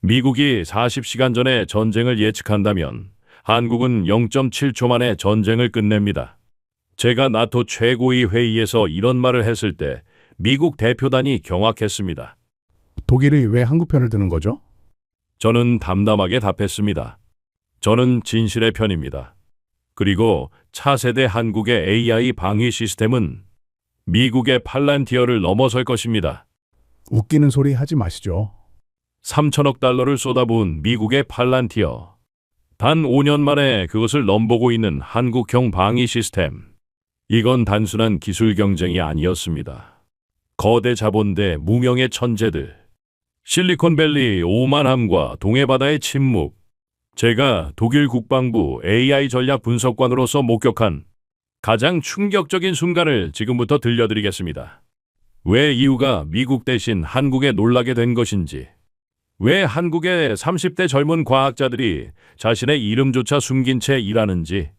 미국이 40시간 전에 전쟁을 예측한다면 한국은 0.7초 만에 전쟁을 끝냅니다. 제가 나토 최고위 회의에서 이런 말을 했을 때 미국 대표단이 경악했습니다. 독일이 왜 한국 편을 드는 거죠? 저는 담담하게 답했습니다. 저는 진실의 편입니다. 그리고 차세대 한국의 AI 방위 시스템은 미국의 팔란티어를 넘어설 것입니다. 웃기는 소리 하지 마시죠. 3천억 달러를 쏟아부은 미국의 팔란티어. 단 5년 만에 그것을 넘보고 있는 한국형 방위 시스템. 이건 단순한 기술 경쟁이 아니었습니다. 거대 자본 대 무명의 천재들. 실리콘밸리 오만함과 동해바다의 침묵. 제가 독일 국방부 AI 전략 분석관으로서 목격한 가장 충격적인 순간을 지금부터 들려드리겠습니다. 왜 이유가 미국 대신 한국에 놀라게 된 것인지, 왜 한국의 30대 젊은 과학자들이 자신의 이름조차 숨긴 채 일하는지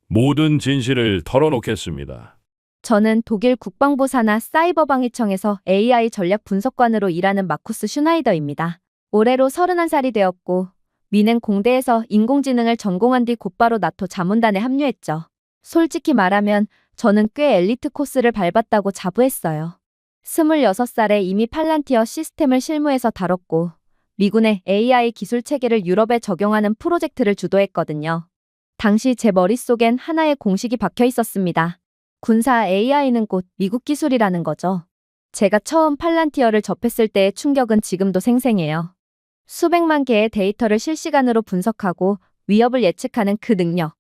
모든 진실을 털어놓겠습니다. 저는 독일 국방부 산하 사이버방위청에서 AI 전략 분석관으로 일하는 마쿠스 슈나이더입니다. 올해로 31살이 되었고 미넨 공대에서 인공지능을 전공한 뒤 곧바로 나토 자문단에 합류했죠. 솔직히 말하면 저는 꽤 엘리트 코스를 밟았다고 자부했어요. 26살에 이미 팔란티어 시스템을 실무에서 다뤘고 미군의 AI 기술 체계를 유럽에 적용하는 프로젝트를 주도했거든요. 당시 제 머릿속엔 하나의 공식이 박혀 있었습니다. 군사 AI는 곧 미국 기술이라는 거죠. 제가 처음 팔란티어를 접했을 때의 충격은 지금도 생생해요. 수백만 개의 데이터를 실시간으로 분석하고 위협을 예측하는 그 능력.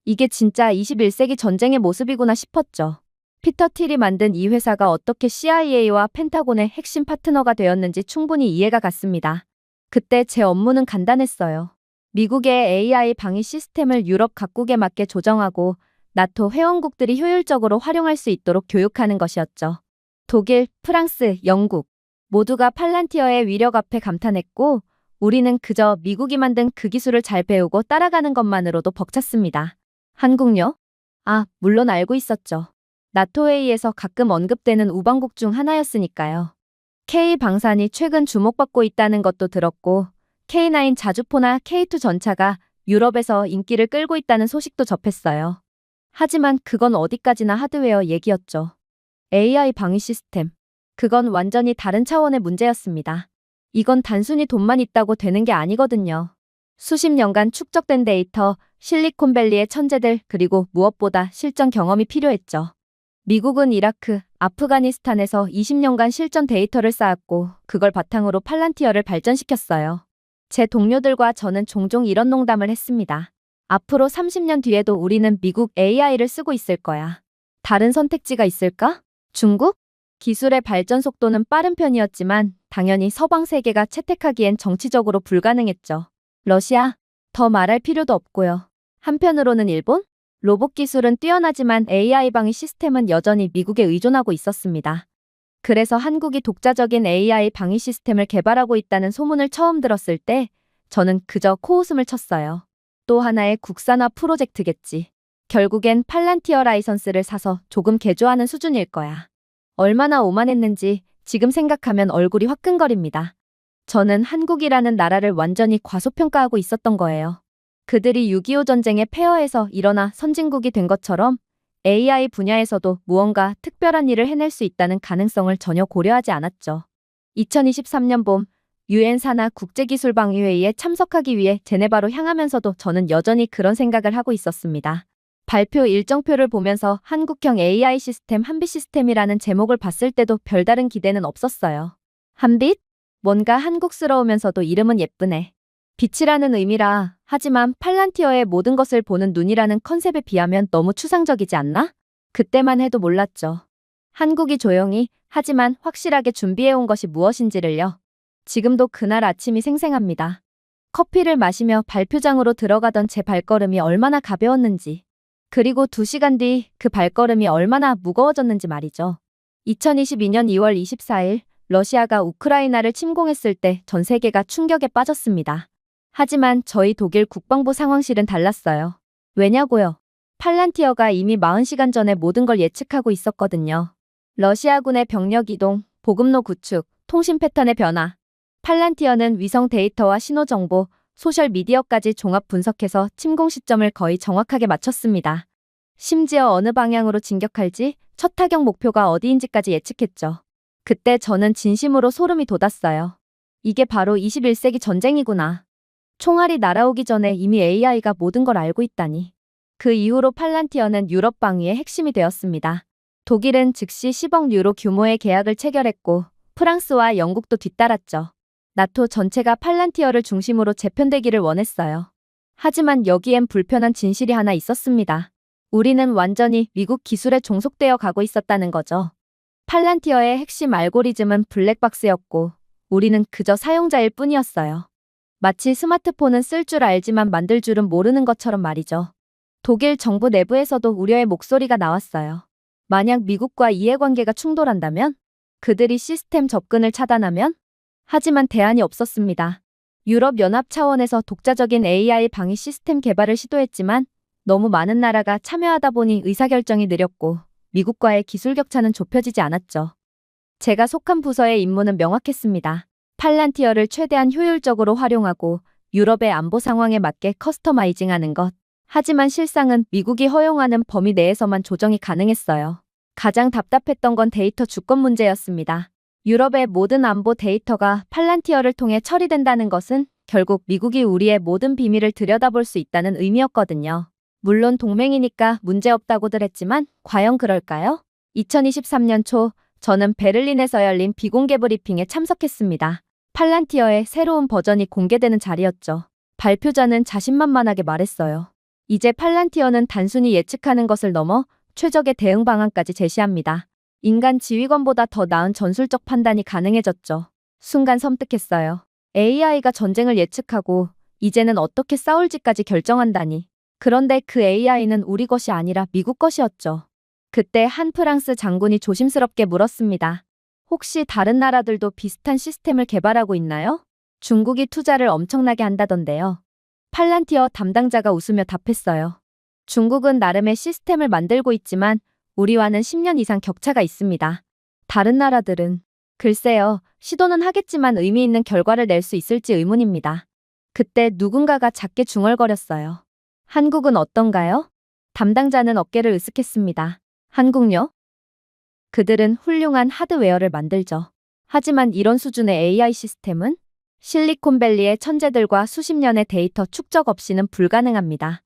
이게 진짜 21세기 전쟁의 모습이구나 싶었죠. 피터 틸이 만든 이 회사가 어떻게 CIA와 펜타곤의 핵심 파트너가 되었는지 충분히 이해가 갔습니다. 그때 제 업무는 간단했어요. 미국의 AI 방위 시스템을 유럽 각국에 맞게 조정하고 나토 회원국들이 효율적으로 활용할 수 있도록 교육하는 것이었죠. 독일, 프랑스, 영국 모두가 팔란티어의 위력 앞에 감탄했고 우리는 그저 미국이 만든 그 기술을 잘 배우고 따라가는 것만으로도 벅찼습니다. 한국요? 물론 알고 있었죠. 나토 회의에서 가끔 언급되는 우방국 중 하나였으니까요. K방산이 최근 주목받고 있다는 것도 들었고 K9 자주포나 K2 전차가 유럽에서 인기를 끌고 있다는 소식도 접했어요. 하지만 그건 어디까지나 하드웨어 얘기였죠. AI 방위 시스템. 그건 완전히 다른 차원의 문제였습니다. 이건 단순히 돈만 있다고 되는 게 아니거든요. 수십 년간 축적된 데이터, 실리콘밸리의 천재들, 그리고 무엇보다 실전 경험이 필요했죠. 미국은 이라크, 아프가니스탄에서 20년간 실전 데이터를 쌓았고 그걸 바탕으로 팔란티어를 발전시켰어요. 제 동료들과 저는 종종 이런 농담을 했습니다. 앞으로 30년 뒤에도 우리는 미국 AI를 쓰고 있을 거야. 다른 선택지가 있을까? 중국? 기술의 발전 속도는 빠른 편이었지만 당연히 서방 세계가 채택하기엔 정치적으로 불가능했죠. 러시아? 더 말할 필요도 없고요. 한편으로는 일본? 로봇 기술은 뛰어나지만 AI 방위 시스템은 여전히 미국에 의존하고 있었습니다. 그래서 한국이 독자적인 AI 방위 시스템을 개발하고 있다는 소문을 처음 들었을 때 저는 그저 코웃음을 쳤어요. 또 하나의 국산화 프로젝트겠지. 결국엔 팔란티어 라이선스를 사서 조금 개조하는 수준일 거야. 얼마나 오만했는지 지금 생각하면 얼굴이 화끈거립니다. 저는 한국이라는 나라를 완전히 과소평가하고 있었던 거예요. 그들이 6.25 전쟁의 폐허에서 일어나 선진국이 된 것처럼 AI 분야에서도 무언가 특별한 일을 해낼 수 있다는 가능성을 전혀 고려하지 않았죠. 2023년 봄 UN 산하 국제기술방위회의에 참석하기 위해 제네바로 향하면서도 저는 여전히 그런 생각을 하고 있었습니다. 발표 일정표를 보면서 한국형 AI 시스템 한빛 시스템이라는 제목을 봤을 때도 별다른 기대는 없었어요. 한빛? 뭔가 한국스러우면서도 이름은 예쁘네. 빛이라는 의미라. 하지만 팔란티어의 모든 것을 보는 눈이라는 컨셉에 비하면 너무 추상적이지 않나? 그때만 해도 몰랐죠. 한국이 조용히 하지만 확실하게 준비해온 것이 무엇인지를요. 지금도 그날 아침이 생생합니다. 커피를 마시며 발표장으로 들어가던 제 발걸음이 얼마나 가벼웠는지. 그리고 2시간 뒤 그 발걸음이 얼마나 무거워졌는지 말이죠. 2022년 2월 24일 러시아가 우크라이나를 침공했을 때 전 세계가 충격에 빠졌습니다. 하지만 저희 독일 국방부 상황실은 달랐어요. 왜냐고요? 팔란티어가 이미 40시간 전에 모든 걸 예측하고 있었거든요. 러시아군의 병력 이동, 보급로 구축, 통신 패턴의 변화. 팔란티어는 위성 데이터와 신호 정보, 소셜 미디어까지 종합 분석해서 침공 시점을 거의 정확하게 맞췄습니다. 심지어 어느 방향으로 진격할지, 첫 타격 목표가 어디인지까지 예측했죠. 그때 저는 진심으로 소름이 돋았어요. 이게 바로 21세기 전쟁이구나. 총알이 날아오기 전에 이미 AI가 모든 걸 알고 있다니. 그 이후로 팔란티어는 유럽 방위의 핵심이 되었습니다. 독일은 즉시 10억 유로 규모의 계약을 체결했고 프랑스와 영국도 뒤따랐죠. 나토 전체가 팔란티어를 중심으로 재편되기를 원했어요. 하지만 여기엔 불편한 진실이 하나 있었습니다. 우리는 완전히 미국 기술에 종속되어 가고 있었다는 거죠. 팔란티어의 핵심 알고리즘은 블랙박스였고 우리는 그저 사용자일 뿐이었어요. 마치 스마트폰은 쓸 줄 알지만 만들 줄은 모르는 것처럼 말이죠. 독일 정부 내부에서도 우려의 목소리가 나왔어요. 만약 미국과 이해관계가 충돌한다면? 그들이 시스템 접근을 차단하면? 하지만 대안이 없었습니다. 유럽연합 차원에서 독자적인 AI 방위 시스템 개발을 시도했지만 너무 많은 나라가 참여하다 보니 의사결정이 느렸고 미국과의 기술 격차는 좁혀지지 않았죠. 제가 속한 부서의 임무는 명확했습니다. 팔란티어를 최대한 효율적으로 활용하고 유럽의 안보 상황에 맞게 커스터마이징하는 것. 하지만 실상은 미국이 허용하는 범위 내에서만 조정이 가능했어요. 가장 답답했던 건 데이터 주권 문제였습니다. 유럽의 모든 안보 데이터가 팔란티어를 통해 처리된다는 것은 결국 미국이 우리의 모든 비밀을 들여다볼 수 있다는 의미였거든요. 물론 동맹이니까 문제없다고들 했지만 과연 그럴까요? 2023년 초 저는 베를린에서 열린 비공개 브리핑에 참석했습니다. 팔란티어의 새로운 버전이 공개되는 자리였죠. 발표자는 자신만만하게 말했어요. 이제 팔란티어는 단순히 예측하는 것을 넘어 최적의 대응 방안까지 제시합니다. 인간 지휘관보다 더 나은 전술적 판단이 가능해졌죠. 순간 섬뜩했어요. AI가 전쟁을 예측하고 이제는 어떻게 싸울지까지 결정한다니. 그런데 그 AI는 우리 것이 아니라 미국 것이었죠. 그때 한 프랑스 장군이 조심스럽게 물었습니다. 혹시 다른 나라들도 비슷한 시스템을 개발하고 있나요? 중국이 투자를 엄청나게 한다던데요. 팔란티어 담당자가 웃으며 답했어요. 중국은 나름의 시스템을 만들고 있지만 우리와는 10년 이상 격차가 있습니다. 다른 나라들은 글쎄요, 시도는 하겠지만 의미 있는 결과를 낼 수 있을지 의문입니다. 그때 누군가가 작게 중얼거렸어요. 한국은 어떤가요? 담당자는 어깨를 으쓱했습니다. 한국요? 그들은 훌륭한 하드웨어를 만들죠. 하지만 이런 수준의 AI 시스템은 실리콘밸리의 천재들과 수십 년의 데이터 축적 없이는 불가능합니다.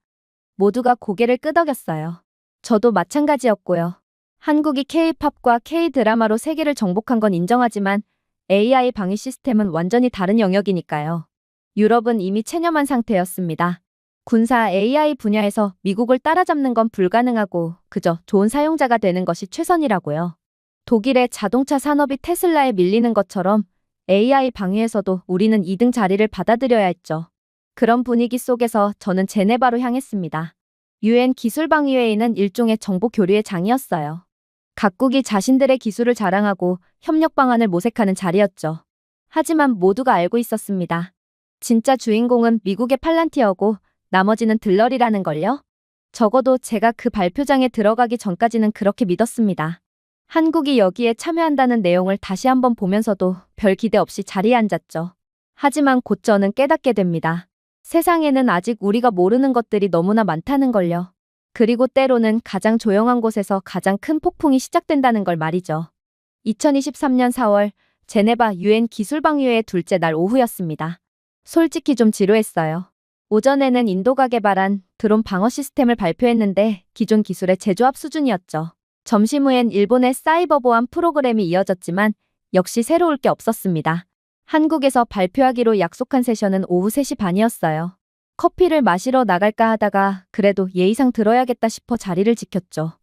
모두가 고개를 끄덕였어요. 저도 마찬가지였고요. 한국이 K-팝과 K-드라마로 세계를 정복한 건 인정하지만 AI 방위 시스템은 완전히 다른 영역이니까요. 유럽은 이미 체념한 상태였습니다. 군사 AI 분야에서 미국을 따라잡는 건 불가능하고 그저 좋은 사용자가 되는 것이 최선이라고요. 독일의 자동차 산업이 테슬라에 밀리는 것처럼 AI 방위에서도 우리는 2등 자리를 받아들여야 했죠. 그런 분위기 속에서 저는 제네바로 향했습니다. UN 기술방위회의는 일종의 정보 교류의 장이었어요. 각국이 자신들의 기술을 자랑하고 협력 방안을 모색하는 자리였죠. 하지만 모두가 알고 있었습니다. 진짜 주인공은 미국의 팔란티어고 나머지는 들러리라는 걸요. 적어도 제가 그 발표장에 들어가기 전까지는 그렇게 믿었습니다. 한국이 여기에 참여한다는 내용을 다시 한번 보면서도 별 기대 없이 자리에 앉았죠. 하지만 곧 저는 깨닫게 됩니다. 세상에는 아직 우리가 모르는 것들이 너무나 많다는 걸요. 그리고 때로는 가장 조용한 곳에서 가장 큰 폭풍이 시작된다는 걸 말이죠. 2023년 4월 제네바 UN 기술방위회의 둘째 날 오후였습니다. 솔직히 좀 지루했어요. 오전에는 인도가 개발한 드론 방어 시스템을 발표했는데 기존 기술의 제조합 수준이었죠. 점심 후엔 일본의 사이버 보안 프로그램이 이어졌지만 역시 새로울 게 없었습니다. 한국에서 발표하기로 약속한 세션은 오후 3시 반이었어요. 커피를 마시러 나갈까 하다가 그래도 예의상 들어야겠다 싶어 자리를 지켰죠.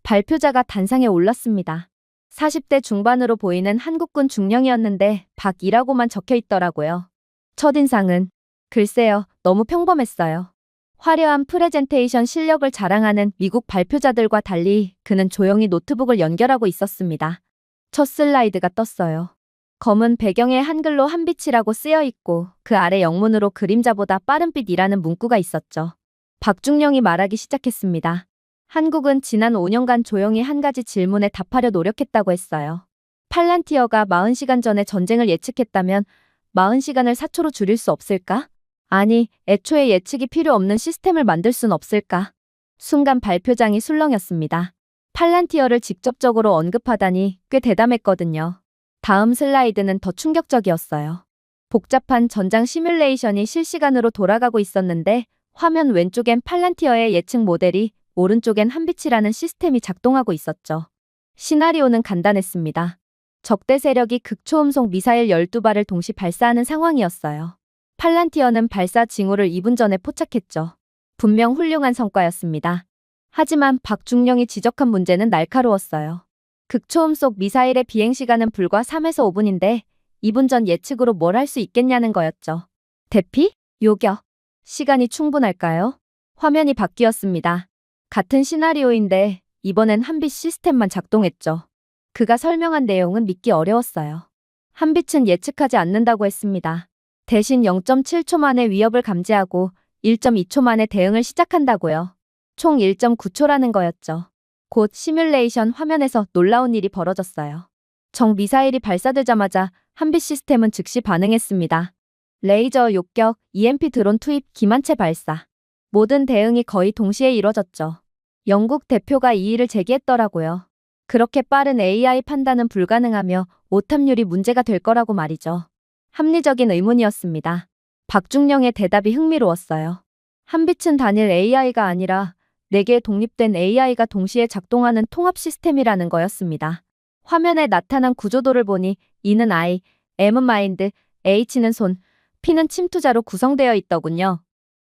발표자가 단상에 올랐습니다. 40대 중반으로 보이는 한국군 중령이었는데 박이라고만 적혀 있더라고요. 첫인상은 글쎄요, 너무 평범했어요. 화려한 프레젠테이션 실력을 자랑하는 미국 발표자들과 달리 그는 조용히 노트북을 연결하고 있었습니다. 첫 슬라이드가 떴어요. 검은 배경에 한글로 한빛이라고 쓰여 있고 그 아래 영문으로 그림자보다 빠른 빛이라는 문구가 있었죠. 박중령이 말하기 시작했습니다. 한국은 지난 5년간 조용히 한 가지 질문에 답하려 노력했다고 했어요. 팔란티어가 40시간 전에 전쟁을 예측했다면 40시간을 4초로 줄일 수 없을까? 아니, 애초에 예측이 필요 없는 시스템을 만들 순 없을까? 순간 발표장이 술렁였습니다. 팔란티어를 직접적으로 언급하다니 꽤 대담했거든요. 다음 슬라이드는 더 충격적이었어요. 복잡한 전장 시뮬레이션이 실시간으로 돌아가고 있었는데 화면 왼쪽엔 팔란티어의 예측 모델이, 오른쪽엔 한빛이라는 시스템이 작동하고 있었죠. 시나리오는 간단했습니다. 적대 세력이 극초음속 미사일 12발을 동시 발사하는 상황이었어요. 팔란티어는 발사 징후를 2분 전에 포착했죠. 분명 훌륭한 성과였습니다. 하지만 박중령이 지적한 문제는 날카로웠어요. 극초음속 미사일의 비행시간은 불과 3에서 5분인데 2분 전 예측으로 뭘 할 수 있겠냐는 거였죠. 대피? 요격. 시간이 충분할까요? 화면이 바뀌었습니다. 같은 시나리오인데 이번엔 한빛 시스템만 작동했죠. 그가 설명한 내용은 믿기 어려웠어요. 한빛은 예측하지 않는다고 했습니다. 대신 0.7초 만에 위협을 감지하고 1.2초 만에 대응을 시작한다고요. 총 1.9초라는 거였죠. 곧 시뮬레이션 화면에서 놀라운 일이 벌어졌어요. 정 미사일이 발사되자마자 한빛 시스템은 즉시 반응했습니다. 레이저 요격, EMP 드론 투입, 기만체 발사. 모든 대응이 거의 동시에 이뤄졌죠. 영국 대표가 이의를 제기했더라고요. 그렇게 빠른 AI 판단은 불가능하며 오탑률이 문제가 될 거라고 말이죠. 합리적인 의문이었습니다. 박중령의 대답이 흥미로웠어요. 한빛은 단일 AI가 아니라 4개의 독립된 AI가 동시에 작동하는 통합 시스템이라는 거였습니다. 화면에 나타난 구조도를 보니 E는 eye, M은 mind, H는 손, P는 침투자로 구성되어 있더군요.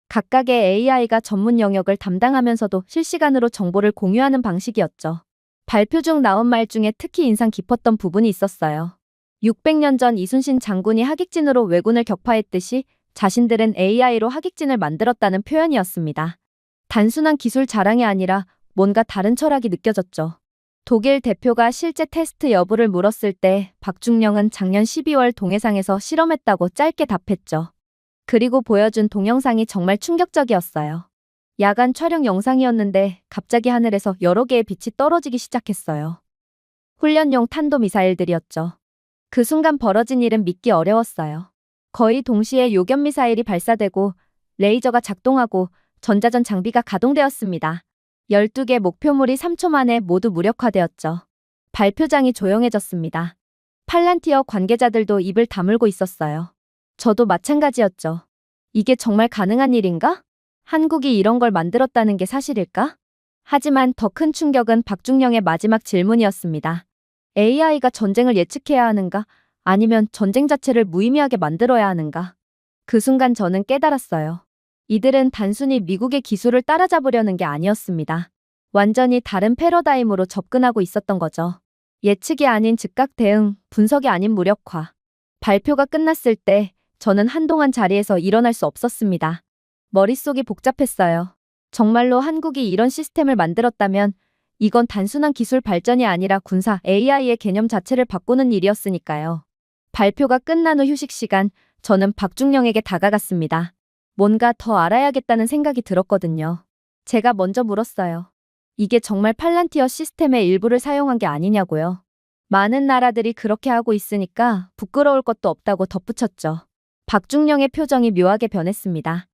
각각의 AI가 전문 영역을 담당하면서도 실시간으로 정보를 공유하는 방식이었죠. 발표 중 나온 말 중에 특히 인상 깊었던 부분이 있었어요. 600년 전 이순신 장군이 하객진으로 왜군을 격파했듯이 자신들은 AI로 하객진을 만들었다는 표현이었습니다. 단순한 기술 자랑이 아니라 뭔가 다른 철학이 느껴졌죠. 독일 대표가 실제 테스트 여부를 물었을 때 박중령은 작년 12월 동해상에서 실험했다고 짧게 답했죠. 그리고 보여준 동영상이 정말 충격적이었어요. 야간 촬영 영상이었는데 갑자기 하늘에서 여러 개의 빛이 떨어지기 시작했어요. 훈련용 탄도미사일들이었죠. 그 순간 벌어진 일은 믿기 어려웠어요. 거의 동시에 요격미사일이 발사되고 레이저가 작동하고 전자전 장비가 가동되었습니다. 12개 목표물이 3초 만에 모두 무력화되었죠. 발표장이 조용해졌습니다. 팔란티어 관계자들도 입을 다물고 있었어요. 저도 마찬가지였죠. 이게 정말 가능한 일인가? 한국이 이런 걸 만들었다는 게 사실일까? 하지만 더 큰 충격은 박중령의 마지막 질문이었습니다. AI가 전쟁을 예측해야 하는가? 아니면 전쟁 자체를 무의미하게 만들어야 하는가? 그 순간 저는 깨달았어요. 이들은 단순히 미국의 기술을 따라잡으려는 게 아니었습니다. 완전히 다른 패러다임으로 접근하고 있었던 거죠. 예측이 아닌 즉각 대응, 분석이 아닌 무력화. 발표가 끝났을 때 저는 한동안 자리에서 일어날 수 없었습니다. 머릿속이 복잡했어요. 정말로 한국이 이런 시스템을 만들었다면 이건 단순한 기술 발전이 아니라 군사 AI의 개념 자체를 바꾸는 일이었으니까요. 발표가 끝난 후 휴식 시간, 저는 박중령에게 다가갔습니다. 뭔가 더 알아야겠다는 생각이 들었거든요. 제가 먼저 물었어요. 이게 정말 팔란티어 시스템의 일부를 사용한 게 아니냐고요. 많은 나라들이 그렇게 하고 있으니까 부끄러울 것도 없다고 덧붙였죠. 박중령의 표정이 묘하게 변했습니다.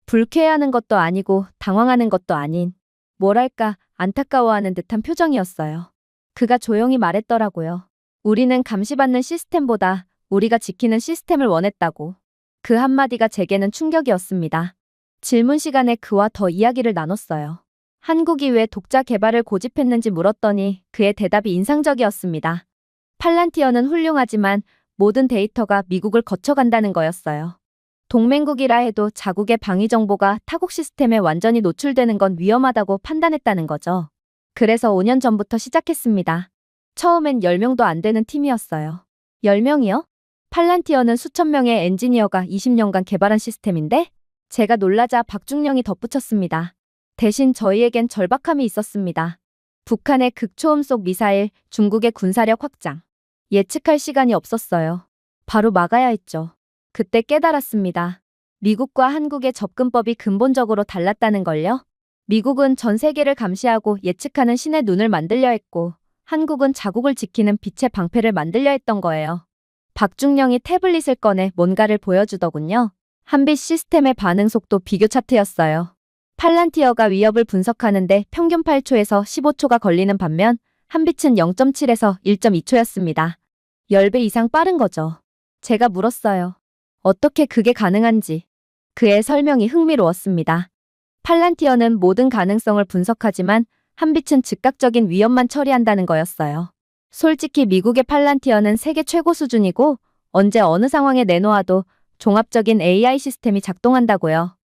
불쾌해하는 것도 아니고 당황하는 것도 아닌, 뭐랄까 안타까워하는 듯한 표정이었어요. 그가 조용히 말했더라고요. 우리는 감시받는 시스템보다 우리가 지키는 시스템을 원했다고. 그 한마디가 제게는 충격이었습니다. 질문 시간에 그와 더 이야기를 나눴어요. 한국이 왜 독자 개발을 고집했는지 물었더니 그의 대답이 인상적이었습니다. 팔란티어는 훌륭하지만 모든 데이터가 미국을 거쳐간다는 거였어요. 동맹국이라 해도 자국의 방위 정보가 타국 시스템에 완전히 노출되는 건 위험하다고 판단했다는 거죠. 그래서 5년 전부터 시작했습니다. 처음엔 10명도 안 되는 팀이었어요. 10명이요? 팔란티어는 수천 명의 엔지니어가 20년간 개발한 시스템인데? 제가 놀라자 박중령이 덧붙였습니다. 대신 저희에겐 절박함이 있었습니다. 북한의 극초음속 미사일, 중국의 군사력 확장. 예측할 시간이 없었어요. 바로 막아야 했죠. 그때 깨달았습니다. 미국과 한국의 접근법이 근본적으로 달랐다는 걸요. 미국은 전 세계를 감시하고 예측하는 신의 눈을 만들려 했고, 한국은 자국을 지키는 빛의 방패를 만들려 했던 거예요. 박중령이 태블릿을 꺼내 뭔가를 보여주더군요. 한빛 시스템의 반응 속도 비교 차트였어요. 팔란티어가 위협을 분석하는데 평균 8초에서 15초가 걸리는 반면 한빛은 0.7에서 1.2초였습니다. 10배 이상 빠른 거죠. 제가 물었어요. 어떻게 그게 가능한지. 그의 설명이 흥미로웠습니다. 팔란티어는 모든 가능성을 분석하지만 한빛은 즉각적인 위협만 처리한다는 거였어요. 솔직히 미국의 팔란티어는 세계 최고 수준이고 언제 어느 상황에 내놓아도 종합적인 AI 시스템이 작동한다고요.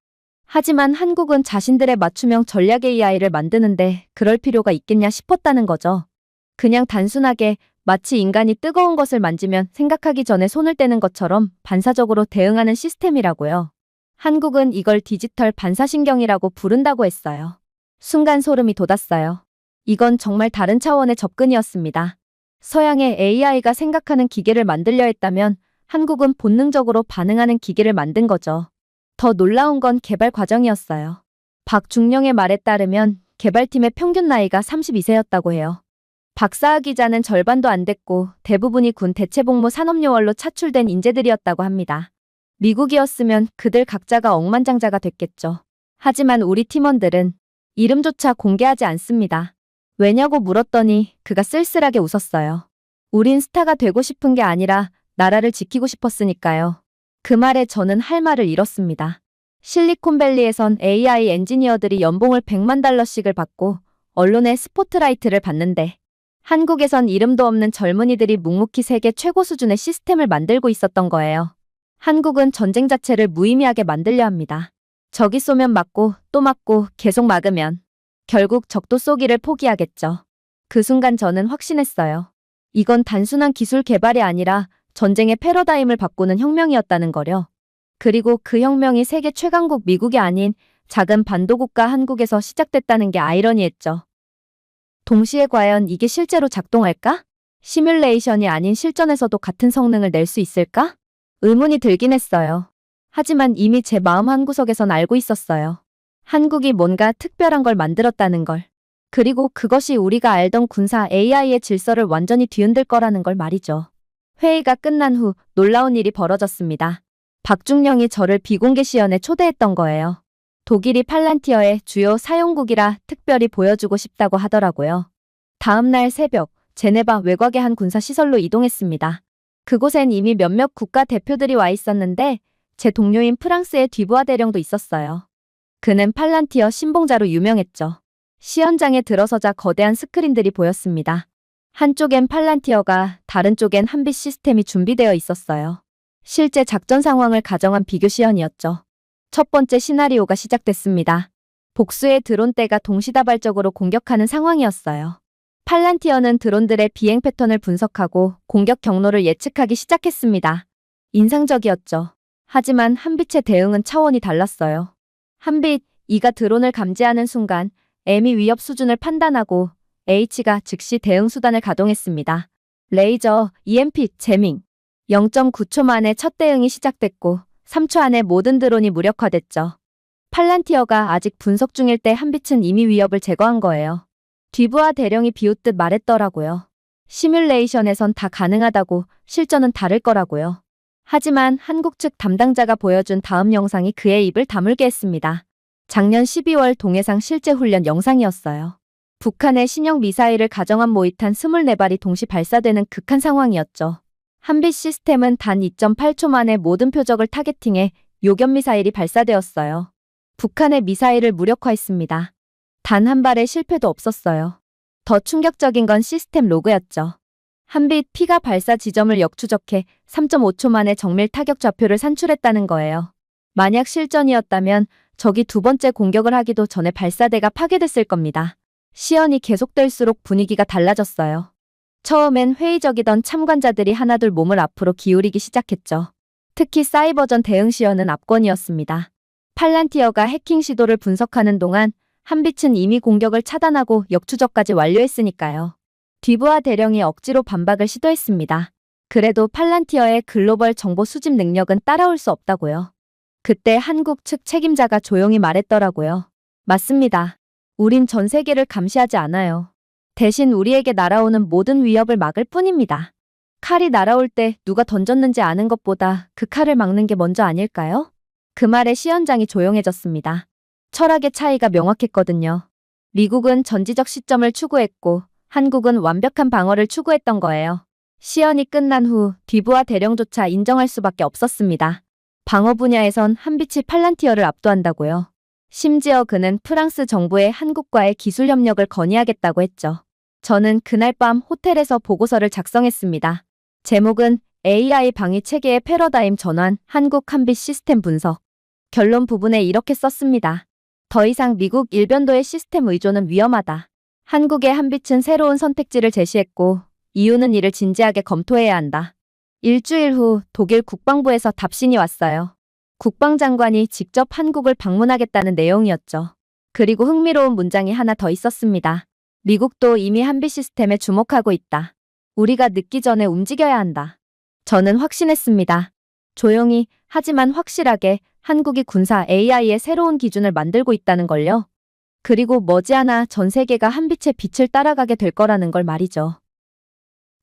하지만 한국은 자신들의 맞춤형 전략 AI를 만드는데 그럴 필요가 있겠냐 싶었다는 거죠. 그냥 단순하게 마치 인간이 뜨거운 것을 만지면 생각하기 전에 손을 떼는 것처럼 반사적으로 대응하는 시스템이라고요. 한국은 이걸 디지털 반사신경이라고 부른다고 했어요. 순간 소름이 돋았어요. 이건 정말 다른 차원의 접근이었습니다. 서양의 AI가 생각하는 기계를 만들려 했다면 한국은 본능적으로 반응하는 기계를 만든 거죠. 더 놀라운 건 개발 과정이었어요. 박중령의 말에 따르면 개발팀의 평균 나이가 32세였다고 해요. 박사학위자는 절반도 안 됐고 대부분이 군 대체복무 산업요원로 차출된 인재들이었다고 합니다. 미국이었으면 그들 각자가 억만장자가 됐겠죠. 하지만 우리 팀원들은 이름조차 공개하지 않습니다. 왜냐고 물었더니 그가 쓸쓸하게 웃었어요. 우린 스타가 되고 싶은 게 아니라 나라를 지키고 싶었으니까요. 그 말에 저는 할 말을 잃었습니다. 실리콘밸리에선 AI 엔지니어들이 연봉을 100만 달러씩을 받고 언론의 스포트라이트를 받는데 한국에선 이름도 없는 젊은이들이 묵묵히 세계 최고 수준의 시스템을 만들고 있었던 거예요. 한국은 전쟁 자체를 무의미하게 만들려 합니다. 적이 쏘면 맞고 또 맞고 계속 막으면 결국 적도 쏘기를 포기하겠죠. 그 순간 저는 확신했어요. 이건 단순한 기술 개발이 아니라 전쟁의 패러다임을 바꾸는 혁명이었다는 거려. 그리고 그 혁명이 세계 최강국 미국이 아닌 작은 반도국가 한국에서 시작됐다는 게 아이러니했죠. 동시에 과연 이게 실제로 작동할까? 시뮬레이션이 아닌 실전에서도 같은 성능을 낼 수 있을까? 의문이 들긴 했어요. 하지만 이미 제 마음 한구석에선 알고 있었어요. 한국이 뭔가 특별한 걸 만들었다는 걸. 그리고 그것이 우리가 알던 군사 AI의 질서를 완전히 뒤흔들 거라는 걸 말이죠. 회의가 끝난 후 놀라운 일이 벌어졌습니다. 박중령이 저를 비공개 시연에 초대했던 거예요. 독일이 팔란티어의 주요 사용국이라 특별히 보여주고 싶다고 하더라고요. 다음 날 새벽, 제네바 외곽의 한 군사시설로 이동했습니다. 그곳엔 이미 몇몇 국가 대표들이 와 있었는데 제 동료인 프랑스의 뒤부아 대령도 있었어요. 그는 팔란티어 신봉자로 유명했죠. 시연장에 들어서자 거대한 스크린들이 보였습니다. 한쪽엔 팔란티어가 다른 쪽엔 한빛 시스템이 준비되어 있었어요. 실제 작전 상황을 가정한 비교 시연이었죠. 첫 번째 시나리오가 시작됐습니다. 복수의 드론대가 동시다발적으로 공격하는 상황이었어요. 팔란티어는 드론들의 비행 패턴을 분석하고 공격 경로를 예측하기 시작했습니다. 인상적이었죠. 하지만 한빛의 대응은 차원이 달랐어요. 한빛, E가 드론을 감지하는 순간 M이 위협 수준을 판단하고 H가 즉시 대응 수단을 가동했습니다. 레이저, EMP, 재밍. 0.9초 만에 첫 대응이 시작됐고 3초 안에 모든 드론이 무력화됐죠. 팔란티어가 아직 분석 중일 때 한빛은 이미 위협을 제거한 거예요. 뒤부아 대령이 비웃듯 말했더라고요. 시뮬레이션에선 다 가능하다고, 실전은 다를 거라고요. 하지만 한국 측 담당자가 보여준 다음 영상이 그의 입을 다물게 했습니다. 작년 12월 동해상 실제 훈련 영상이었어요. 북한의 신형 미사일을 가정한 모이탄 24발이 동시 발사되는 극한 상황이었죠. 한빛 시스템은 단 2.8초 만에 모든 표적을 타겟팅해 요격 미사일이 발사되었어요. 북한의 미사일을 무력화했습니다. 단 한 발의 실패도 없었어요. 더 충격적인 건 시스템 로그였죠. 한빛 P가 발사 지점을 역추적해 3.5초 만에 정밀 타격 좌표를 산출했다는 거예요. 만약 실전이었다면 적이 두 번째 공격을 하기도 전에 발사대가 파괴됐을 겁니다. 시연이 계속될수록 분위기가 달라졌어요. 처음엔 회의적이던 참관자들이 하나둘 몸을 앞으로 기울이기 시작했죠. 특히 사이버전 대응 시연은 압권이었습니다. 팔란티어가 해킹 시도를 분석하는 동안 한빛은 이미 공격을 차단하고 역추적까지 완료했으니까요. 뒤부아 대령이 억지로 반박을 시도했습니다. 그래도 팔란티어의 글로벌 정보 수집 능력은 따라올 수 없다고요. 그때 한국 측 책임자가 조용히 말했더라고요. 맞습니다. 우린 전 세계를 감시하지 않아요. 대신 우리에게 날아오는 모든 위협을 막을 뿐입니다. 칼이 날아올 때 누가 던졌는지 아는 것보다 그 칼을 막는 게 먼저 아닐까요? 그 말에 시연장이 조용해졌습니다. 철학의 차이가 명확했거든요. 미국은 전지적 시점을 추구했고 한국은 완벽한 방어를 추구했던 거예요. 시연이 끝난 후 뒤부와 대령조차 인정할 수밖에 없었습니다. 방어 분야에선 한빛이 팔란티어를 압도한다고요. 심지어 그는 프랑스 정부에 한국과의 기술 협력을 건의하겠다고 했죠. 저는 그날 밤 호텔에서 보고서를 작성했습니다. 제목은 AI 방위 체계의 패러다임 전환, 한국 한빛 시스템 분석. 결론 부분에 이렇게 썼습니다. 더 이상 미국 일변도의 시스템 의존은 위험하다. 한국의 한빛은 새로운 선택지를 제시했고 이유는 이를 진지하게 검토해야 한다. 일주일 후 독일 국방부에서 답신이 왔어요. 국방장관이 직접 한국을 방문하겠다는 내용이었죠. 그리고 흥미로운 문장이 하나 더 있었습니다. 미국도 이미 한빛 시스템에 주목하고 있다. 우리가 늦기 전에 움직여야 한다. 저는 확신했습니다. 조용히 하지만 확실하게 한국이 군사 AI의 새로운 기준을 만들고 있다는 걸요. 그리고 머지않아 전 세계가 한빛의 빛을 따라가게 될 거라는 걸 말이죠.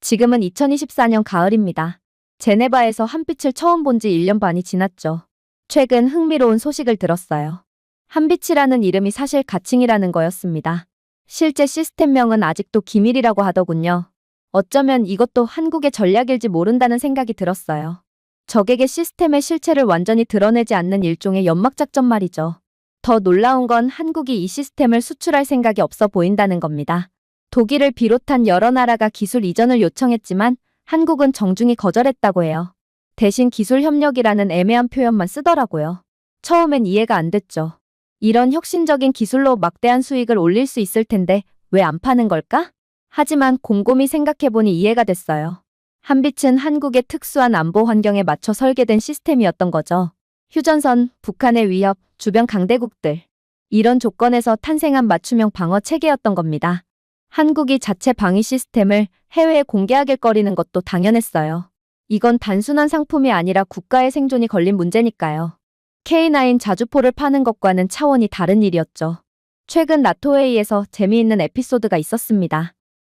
지금은 2024년 가을입니다. 제네바에서 한빛을 처음 본 지 1년 반이 지났죠. 최근 흥미로운 소식을 들었어요. 한빛이라는 이름이 사실 가칭이라는 거였습니다. 실제 시스템명은 아직도 기밀이라고 하더군요. 어쩌면 이것도 한국의 전략일지 모른다는 생각이 들었어요. 적에게 시스템의 실체를 완전히 드러내지 않는 일종의 연막작전 말이죠. 더 놀라운 건 한국이 이 시스템을 수출할 생각이 없어 보인다는 겁니다. 독일을 비롯한 여러 나라가 기술 이전을 요청했지만 한국은 정중히 거절했다고 해요. 대신 기술 협력이라는 애매한 표현만 쓰더라고요. 처음엔 이해가 안 됐죠. 이런 혁신적인 기술로 막대한 수익을 올릴 수 있을 텐데 왜 안 파는 걸까? 하지만 곰곰이 생각해보니 이해가 됐어요. 한빛은 한국의 특수한 안보 환경에 맞춰 설계된 시스템이었던 거죠. 휴전선, 북한의 위협, 주변 강대국들. 이런 조건에서 탄생한 맞춤형 방어 체계였던 겁니다. 한국이 자체 방위 시스템을 해외에 공개하길 거리는 것도 당연했어요. 이건 단순한 상품이 아니라 국가의 생존이 걸린 문제니까요. K9 자주포를 파는 것과는 차원이 다른 일이었죠. 최근 나토 회의에서 재미있는 에피소드가 있었습니다.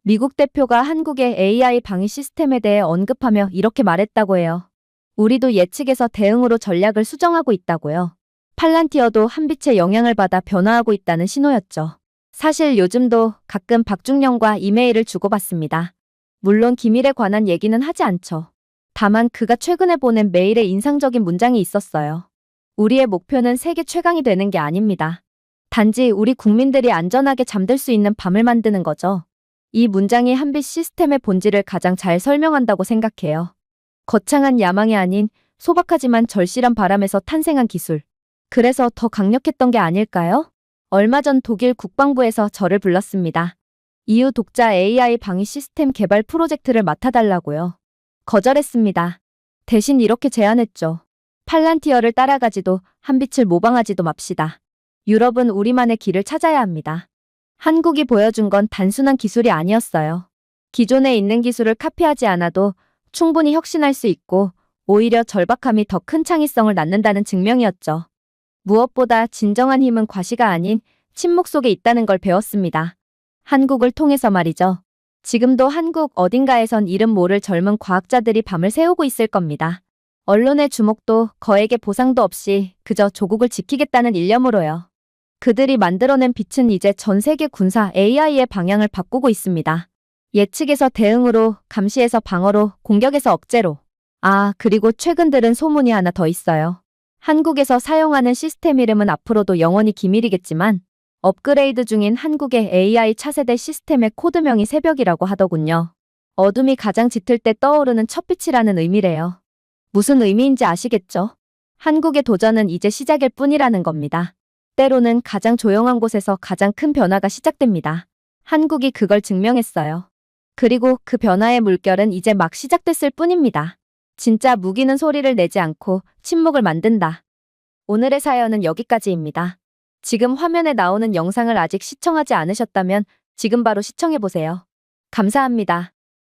미국 대표가 한국의 AI 방위 시스템에 대해 언급하며 이렇게 말했다고 해요. 우리도 예측에서 대응으로 전략을 수정하고 있다고요. 팔란티어도 한빛의 영향을 받아 변화하고 있다는 신호였죠. 사실 요즘도 가끔 박중영과 이메일을 주고받습니다. 물론 기밀에 관한 얘기는 하지 않죠. 다만 그가 최근에 보낸 메일에 인상적인 문장이 있었어요. 우리의 목표는 세계 최강이 되는 게 아닙니다. 단지 우리 국민들이 안전하게 잠들 수 있는 밤을 만드는 거죠. 이 문장이 한빛 시스템의 본질을 가장 잘 설명한다고 생각해요. 거창한 야망이 아닌 소박하지만 절실한 바람에서 탄생한 기술. 그래서 더 강력했던 게 아닐까요? 얼마 전 독일 국방부에서 저를 불렀습니다. EU 독자 AI 방위 시스템 개발 프로젝트를 맡아달라고요. 거절했습니다. 대신 이렇게 제안했죠. 팔란티어를 따라가지도 한빛을 모방하지도 맙시다. 유럽은 우리만의 길을 찾아야 합니다. 한국이 보여준 건 단순한 기술이 아니었어요. 기존에 있는 기술을 카피하지 않아도 충분히 혁신할 수 있고 오히려 절박함이 더 큰 창의성을 낳는다는 증명이었죠. 무엇보다 진정한 힘은 과시가 아닌 침묵 속에 있다는 걸 배웠습니다. 한국을 통해서 말이죠. 지금도 한국 어딘가에선 이름 모를 젊은 과학자들이 밤을 새우고 있을 겁니다. 언론의 주목도 거액의 보상도 없이 그저 조국을 지키겠다는 일념으로요. 그들이 만들어낸 빛은 이제 전 세계 군사 AI의 방향을 바꾸고 있습니다. 예측에서 대응으로, 감시에서 방어로, 공격에서 억제로. 그리고 최근 들은 소문이 하나 더 있어요. 한국에서 사용하는 시스템 이름은 앞으로도 영원히 기밀이겠지만 업그레이드 중인 한국의 AI 차세대 시스템의 코드명이 새벽이라고 하더군요. 어둠이 가장 짙을 때 떠오르는 첫 빛이라는 의미래요. 무슨 의미인지 아시겠죠? 한국의 도전은 이제 시작일 뿐이라는 겁니다. 때로는 가장 조용한 곳에서 가장 큰 변화가 시작됩니다. 한국이 그걸 증명했어요. 그리고 그 변화의 물결은 이제 막 시작됐을 뿐입니다. 진짜 무기는 소리를 내지 않고 침묵을 만든다. 오늘의 사연은 여기까지입니다. 지금 화면에 나오는 영상을 아직 시청하지 않으셨다면 지금 바로 시청해보세요. 감사합니다.